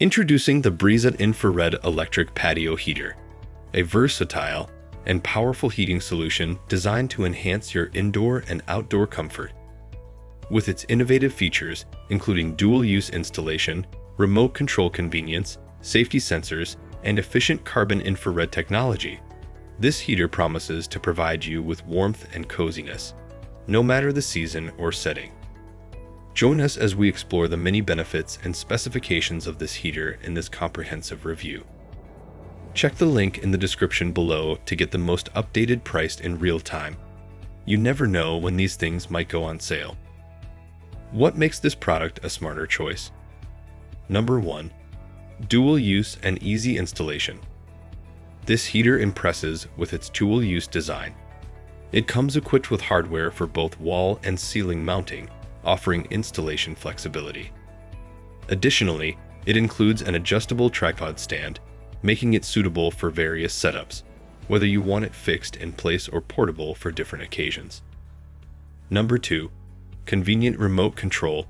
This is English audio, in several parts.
Introducing the Briza Infrared Electric Patio Heater, a versatile and powerful heating solution designed to enhance your indoor and outdoor comfort. With its innovative features, including dual-use installation, remote control convenience, safety sensors, and efficient carbon infrared technology, this heater promises to provide you with warmth and coziness, no matter the season or setting. Join us as we explore the many benefits and specifications of this heater in this comprehensive review. Check the link in the description below to get the most updated price in real time. You never know when these things might go on sale. What makes this product a smarter choice? Number 1. Dual use and easy installation. This heater impresses with its dual-use design. It comes equipped with hardware for both wall and ceiling mounting, offering installation flexibility. Additionally, it includes an adjustable tripod stand, making it suitable for various setups, whether you want it fixed in place or portable for different occasions. Number 2. Convenient remote control.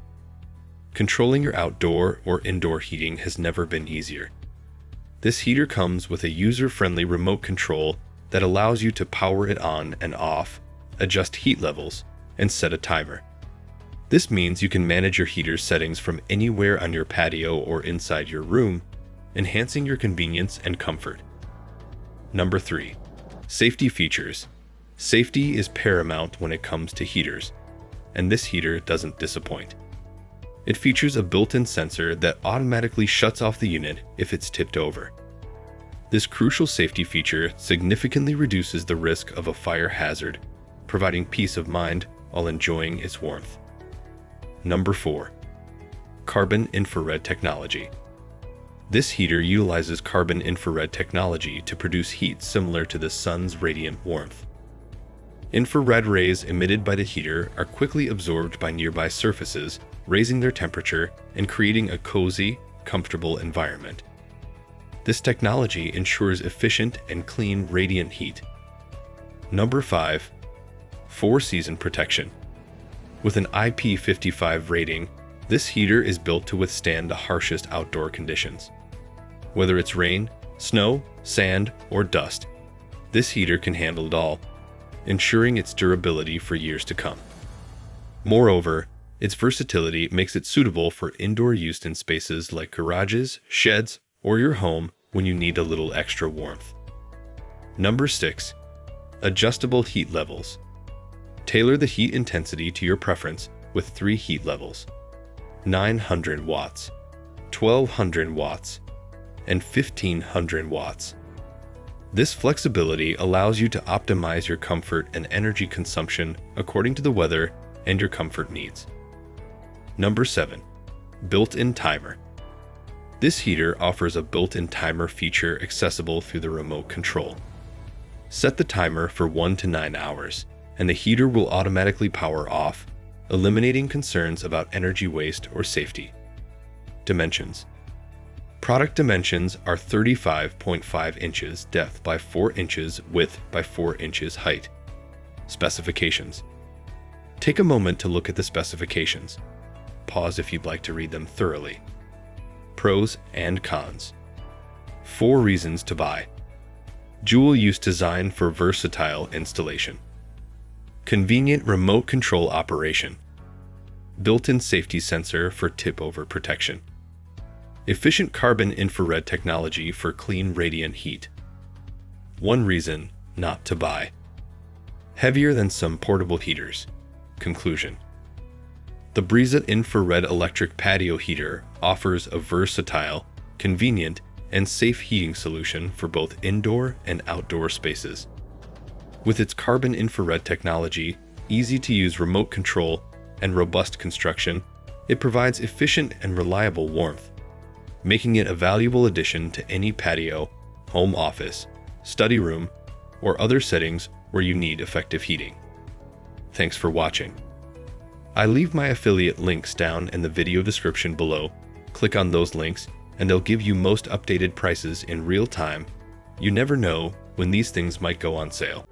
Controlling your outdoor or indoor heating has never been easier. This heater comes with a user-friendly remote control that allows you to power it on and off, adjust heat levels, and set a timer. This means you can manage your heater's settings from anywhere on your patio or inside your room, enhancing your convenience and comfort. Number 3. Safety features. Safety is paramount when it comes to heaters, and this heater doesn't disappoint. It features a built-in sensor that automatically shuts off the unit if it's tipped over. This crucial safety feature significantly reduces the risk of a fire hazard, providing peace of mind while enjoying its warmth. Number 4. Carbon infrared technology. This heater utilizes carbon infrared technology to produce heat similar to the sun's radiant warmth. Infrared rays emitted by the heater are quickly absorbed by nearby surfaces, raising their temperature and creating a cozy, comfortable environment. This technology ensures efficient and clean radiant heat. Number 5. 4-season protection. With an IP55 rating, this heater is built to withstand the harshest outdoor conditions. Whether it's rain, snow, sand, or dust, this heater can handle it all, ensuring its durability for years to come. Moreover, its versatility makes it suitable for indoor use in spaces like garages, sheds, or your home when you need a little extra warmth. Number 6. Adjustable heat levels. Tailor the heat intensity to your preference with 3 heat levels: 900 watts, 1200 watts, and 1500 watts. This flexibility allows you to optimize your comfort and energy consumption according to the weather and your comfort needs. Number 7. Built-in timer. This heater offers a built-in timer feature accessible through the remote control. Set the timer for 1 to 9 hours, and the heater will automatically power off, eliminating concerns about energy waste or safety. Dimensions. Product dimensions are 35.5 inches depth by 4 inches width by 4 inches height. Specifications. Take a moment to look at the specifications. Pause if you'd like to read them thoroughly. Pros and cons. 4 reasons to buy. Dual-use design for versatile installation. Convenient remote control operation. Built-in safety sensor for tip-over protection. Efficient carbon infrared technology for clean radiant heat. 1 reason not to buy. Heavier than some portable heaters. Conclusion. The Briza Infrared Electric Patio Heater offers a versatile, convenient, and safe heating solution for both indoor and outdoor spaces. With its carbon infrared technology, easy-to-use remote control, and robust construction, it provides efficient and reliable warmth, making it a valuable addition to any patio, home office, study room, or other settings where you need effective heating. Thanks for watching. I leave my affiliate links down in the video description below. Click on those links and they'll give you most updated prices in real time. You never know when these things might go on sale.